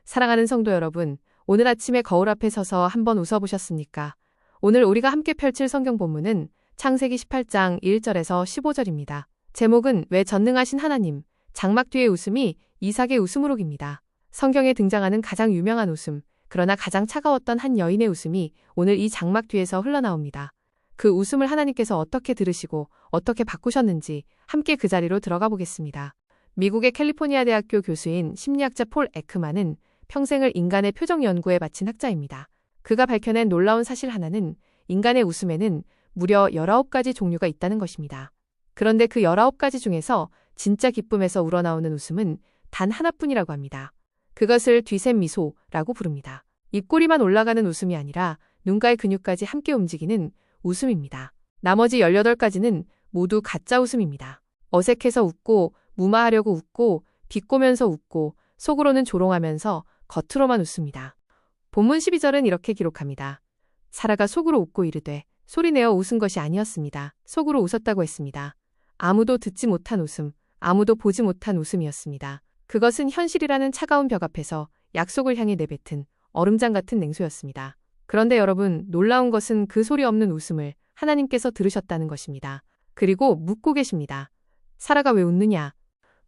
사랑하는 성도 여러분, 오늘 아침에 거울 앞에 서서 한번 웃어보셨습니까? 오늘 우리가 함께 펼칠 성경 본문은 창세기 18장 1절에서 15절입니다. 제목은 왜 전능하신 하나님, 장막 뒤의 웃음이 이삭의 웃음으로입니다. 성경에 등장하는 가장 유명한 웃음, 그러나 가장 차가웠던 한 여인의 웃음이 오늘 이 장막 뒤에서 흘러나옵니다. 그 웃음을 하나님께서 어떻게 들으시고 어떻게 바꾸셨는지 함께 그 자리로 들어가 보겠습니다. 미국의 캘리포니아 대학교 교수인 심리학자 폴 에크만은 평생을 인간의 표정 연구에 바친 학자입니다. 그가 밝혀낸 놀라운 사실 하나는 인간의 웃음에는 무려 19가지 종류가 있다는 것입니다. 그런데 그 19가지 중에서 진짜 기쁨에서 우러나오는 웃음은 단 하나뿐이라고 합니다. 그것을 뒤샘 미소라고 부릅니다. 입꼬리만 올라가는 웃음이 아니라 눈가의 근육까지 함께 움직이는 웃음입니다. 나머지 18가지는 모두 가짜 웃음입니다. 어색해서 웃고, 무마하려고 웃고, 비꼬면서 웃고, 속으로는 조롱하면서 겉으로만 웃습니다. 본문 12절은 이렇게 기록합니다. 사라가 속으로 웃고 이르되 소리내어 웃은 것이 아니었습니다. 속으로 웃었다고 했습니다. 아무도 듣지 못한 웃음, 아무도 보지 못한 웃음이었습니다. 그것은 현실이라는 차가운 벽 앞에서 약속을 향해 내뱉은 얼음장 같은 냉소였습니다. 그런데 여러분, 놀라운 것은 그 소리 없는 웃음을 하나님께서 들으셨다는 것입니다. 그리고 묻고 계십니다. 사라가 왜 웃느냐?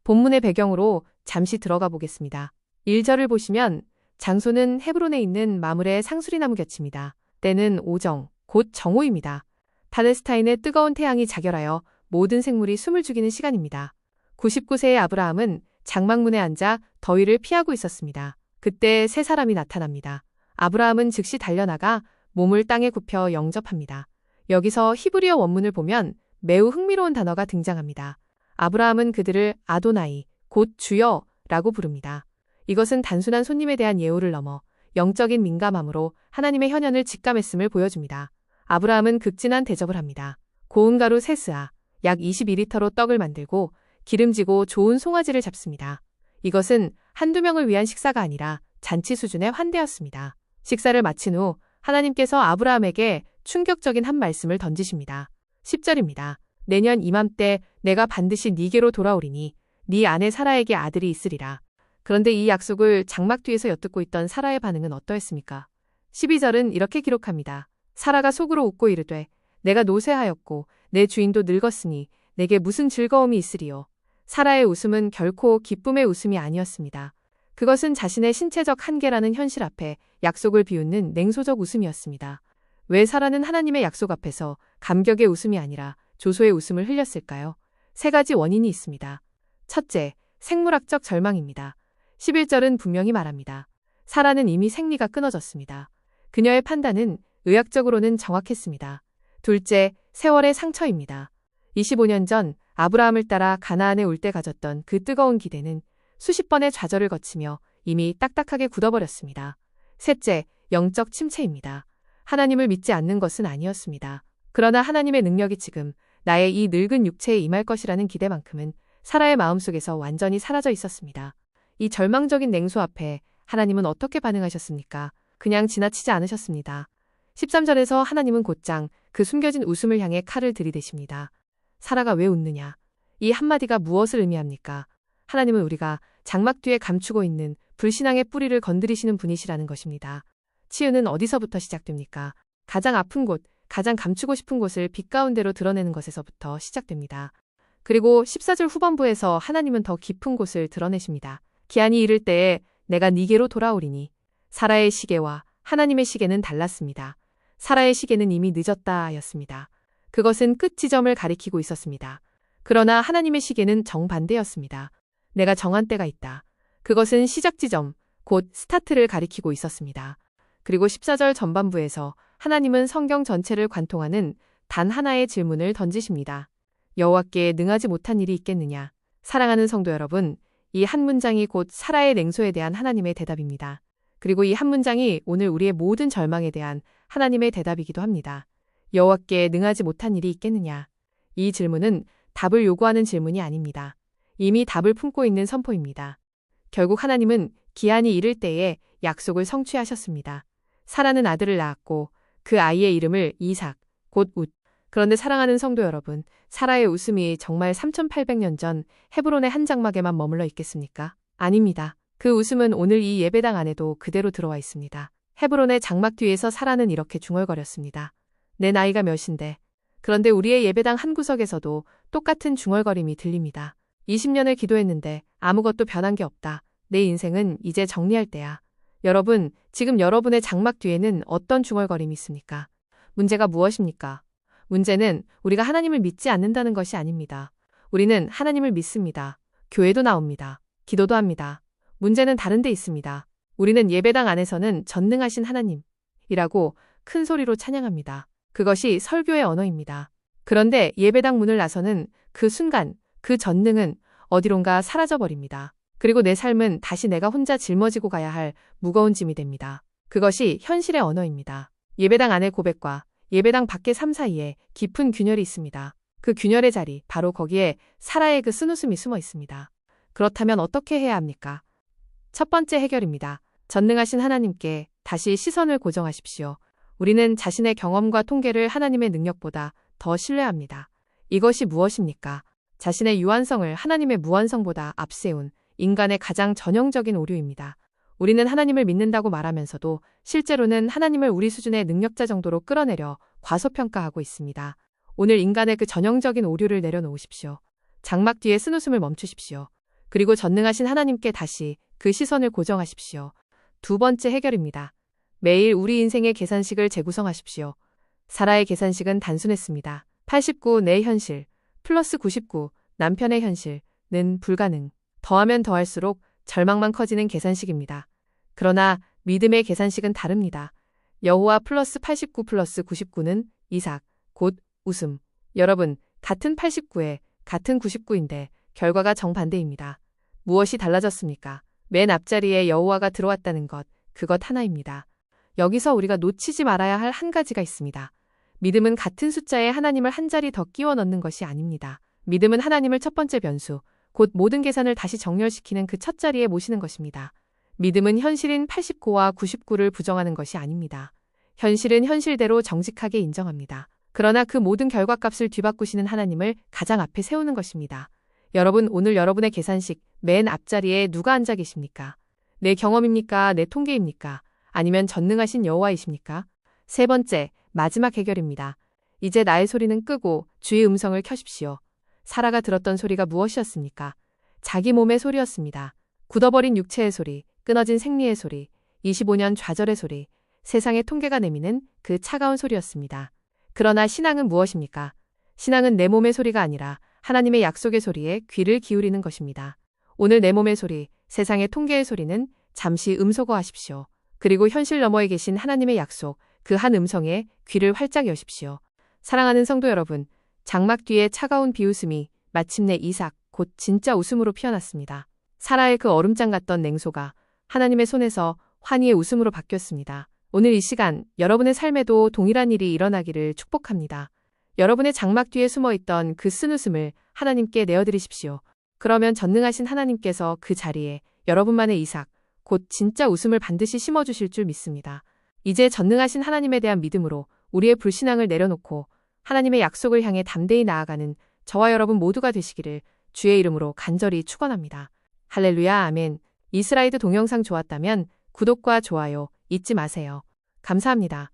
본문의 배경으로 잠시 들어가 보겠습니다. 1절을 보시면 장소는 헤브론에 있는 마므레의 상수리나무 곁입니다. 때는 오정, 곧 정오입니다. 팔레스타인의 뜨거운 태양이 자결하여 모든 생물이 숨을 죽이는 시간입니다. 99세의 아브라함은 장막문에 앉아 더위를 피하고 있었습니다. 그때 세 사람이 나타납니다. 아브라함은 즉시 달려나가 몸을 땅에 굽혀 영접합니다. 여기서 히브리어 원문을 보면 매우 흥미로운 단어가 등장합니다. 아브라함은 그들을 아도나이, 곧 주여라고 부릅니다. 이것은 단순한 손님에 대한 예우를 넘어 영적인 민감함으로 하나님의 현현을 직감했음을 보여줍니다. 아브라함은 극진한 대접을 합니다. 고운 가루 3스아, 약 22리터로 떡을 만들고 기름지고 좋은 송아지를 잡습니다. 이것은 한두 명을 위한 식사가 아니라 잔치 수준의 환대였습니다. 식사를 마친 후 하나님께서 아브라함에게 충격적인 한 말씀을 던지십니다. 10절입니다. 내년 이맘때 내가 반드시 네게로 돌아오리니 네 아내 사라에게 아들이 있으리라. 그런데 이 약속을 장막 뒤에서 엿듣고 있던 사라의 반응은 어떠했습니까? 12절은 이렇게 기록합니다. 사라가 속으로 웃고 이르되 내가 노쇠하였고 내 주인도 늙었으니 내게 무슨 즐거움이 있으리요. 사라의 웃음은 결코 기쁨의 웃음이 아니었습니다. 그것은 자신의 신체적 한계라는 현실 앞에 약속을 비웃는 냉소적 웃음이었습니다. 왜 사라는 하나님의 약속 앞에서 감격의 웃음이 아니라 조소의 웃음을 흘렸을까요? 3가지 원인이 있습니다. 첫째, 생물학적 절망입니다. 11절은 분명히 말합니다. 사라는 이미 생리가 끊어졌습니다. 그녀의 판단은 의학적으로는 정확했습니다. 둘째, 세월의 상처입니다. 25년 전 아브라함을 따라 가나안에 올 때 가졌던 그 뜨거운 기대는 수십 번의 좌절을 거치며 이미 딱딱하게 굳어버렸습니다. 셋째, 영적 침체입니다. 하나님을 믿지 않는 것은 아니었습니다. 그러나 하나님의 능력이 지금 나의 이 늙은 육체에 임할 것이라는 기대만큼은 사라의 마음속에서 완전히 사라져 있었습니다. 이 절망적인 냉소 앞에 하나님은 어떻게 반응하셨습니까? 그냥 지나치지 않으셨습니다. 13절에서 하나님은 곧장 그 숨겨진 웃음을 향해 칼을 들이대십니다. 사라가 왜 웃느냐? 이 한마디가 무엇을 의미합니까? 하나님은 우리가 장막 뒤에 감추고 있는 불신앙의 뿌리를 건드리시는 분이시라는 것입니다. 치유는 어디서부터 시작됩니까? 가장 아픈 곳, 가장 감추고 싶은 곳을 빛 가운데로 드러내는 것에서부터 시작됩니다. 그리고 14절 후반부에서 하나님은 더 깊은 곳을 드러내십니다. 기한이 이를 때에 내가 네게로 돌아오리니. 사라의 시계와 하나님의 시계는 달랐습니다. 사라의 시계는 이미 늦었다 였습니다. 그것은 끝 지점을 가리키고 있었습니다. 그러나 하나님의 시계는 정반대였습니다. 내가 정한 때가 있다. 그것은 시작 지점, 곧 스타트를 가리키고 있었습니다. 그리고 14절 전반부에서 하나님은 성경 전체를 관통하는 단 하나의 질문을 던지십니다. 여호와께 능하지 못한 일이 있겠느냐? 사랑하는 성도 여러분, 이 한 문장이 곧 사라의 냉소에 대한 하나님의 대답입니다. 그리고 이 한 문장이 오늘 우리의 모든 절망에 대한 하나님의 대답이기도 합니다. 여호와께 능하지 못한 일이 있겠느냐? 이 질문은 답을 요구하는 질문이 아닙니다. 이미 답을 품고 있는 선포입니다. 결국 하나님은 기한이 이를 때에 약속을 성취하셨습니다. 사라는 아들을 낳았고 그 아이의 이름을 이삭, 곧 웃. 그런데 사랑하는 성도 여러분, 사라의 웃음이 정말 3800년 전 헤브론의 한 장막에만 머물러 있겠습니까? 아닙니다. 그 웃음은 오늘 이 예배당 안에도 그대로 들어와 있습니다. 헤브론의 장막 뒤에서 사라는 이렇게 중얼거렸습니다. 내 나이가 몇인데. 그런데 우리의 예배당 한 구석에서도 똑같은 중얼거림이 들립니다. 20년을 기도했는데 아무것도 변한 게 없다. 내 인생은 이제 정리할 때야. 여러분, 지금 여러분의 장막 뒤에는 어떤 중얼거림이 있습니까? 문제가 무엇입니까? 문제는 우리가 하나님을 믿지 않는다는 것이 아닙니다. 우리는 하나님을 믿습니다. 교회도 나옵니다. 기도도 합니다. 문제는 다른 데 있습니다. 우리는 예배당 안에서는 전능하신 하나님이라고 큰 소리로 찬양합니다. 그것이 설교의 언어입니다. 그런데 예배당 문을 나서는 그 순간 그 전능은 어디론가 사라져버립니다. 그리고 내 삶은 다시 내가 혼자 짊어지고 가야 할 무거운 짐이 됩니다. 그것이 현실의 언어입니다. 예배당 안의 고백과 예배당 밖의 삶 사이에 깊은 균열이 있습니다. 그 균열의 자리, 바로 거기에 사라의 그 쓴웃음이 숨어 있습니다. 그렇다면 어떻게 해야 합니까? 첫 번째 해결입니다. 전능하신 하나님께 다시 시선을 고정하십시오. 우리는 자신의 경험과 통계를 하나님의 능력보다 더 신뢰합니다. 이것이 무엇입니까? 자신의 유한성을 하나님의 무한성보다 앞세운 인간의 가장 전형적인 오류입니다. 우리는 하나님을 믿는다고 말하면서도 실제로는 하나님을 우리 수준의 능력자 정도로 끌어내려 과소평가하고 있습니다. 오늘 인간의 그 전형적인 오류를 내려놓으십시오. 장막 뒤에 쓴웃음을 멈추십시오. 그리고 전능하신 하나님께 다시 그 시선을 고정하십시오. 두 번째 해결입니다. 매일 우리 인생의 계산식을 재구성하십시오. 사라의 계산식은 단순했습니다. 89 내 현실 플러스 99 남편의 현실는 불가능. 더하면 더할수록 절망만 커지는 계산식입니다. 그러나 믿음의 계산식은 다릅니다. 여호와 플러스 89 플러스 99는 이삭, 곧 웃음. 여러분, 같은 89에 같은 99인데 결과가 정반대입니다. 무엇이 달라졌습니까? 맨 앞자리에 여호와가 들어왔다는 것, 그것 하나입니다. 여기서 우리가 놓치지 말아야 할 한 가지가 있습니다. 믿음은 같은 숫자에 하나님을 한 자리 더 끼워 넣는 것이 아닙니다. 믿음은 하나님을 첫 번째 변수, 곧 모든 계산을 다시 정렬시키는 그 첫 자리에 모시는 것입니다. 믿음은 현실인 89와 99를 부정하는 것이 아닙니다. 현실은 현실대로 정직하게 인정합니다. 그러나 그 모든 결과값을 뒤바꾸시는 하나님을 가장 앞에 세우는 것입니다. 여러분, 오늘 여러분의 계산식 맨 앞자리에 누가 앉아 계십니까? 내 경험입니까? 내 통계입니까? 아니면 전능하신 여호와이십니까? 세 번째, 마지막 해결입니다. 이제 나의 소리는 끄고 주의 음성을 켜십시오. 사라가 들었던 소리가 무엇이었습니까? 자기 몸의 소리였습니다. 굳어버린 육체의 소리, 끊어진 생리의 소리, 25년 좌절의 소리, 세상의 통계가 내미는 그 차가운 소리였습니다. 그러나 신앙은 무엇입니까? 신앙은 내 몸의 소리가 아니라 하나님의 약속의 소리에 귀를 기울이는 것입니다. 오늘 내 몸의 소리, 세상의 통계의 소리는 잠시 음소거하십시오. 그리고 현실 너머에 계신 하나님의 약속, 그 한 음성에 귀를 활짝 여십시오. 사랑하는 성도 여러분, 장막 뒤에 차가운 비웃음이 마침내 이삭, 곧 진짜 웃음으로 피어났습니다. 사라의 그 얼음장 같던 냉소가 하나님의 손에서 환희의 웃음으로 바뀌었습니다. 오늘 이 시간 여러분의 삶에도 동일한 일이 일어나기를 축복합니다. 여러분의 장막 뒤에 숨어있던 그 쓴웃음을 하나님께 내어드리십시오. 그러면 전능하신 하나님께서 그 자리에 여러분만의 이삭, 곧 진짜 웃음을 반드시 심어주실 줄 믿습니다. 이제 전능하신 하나님에 대한 믿음으로 우리의 불신앙을 내려놓고 하나님의 약속을 향해 담대히 나아가는 저와 여러분 모두가 되시기를 주의 이름으로 간절히 축원합니다. 할렐루야, 아멘. 이 슬라이드 동영상 좋았다면 구독과 좋아요 잊지 마세요. 감사합니다.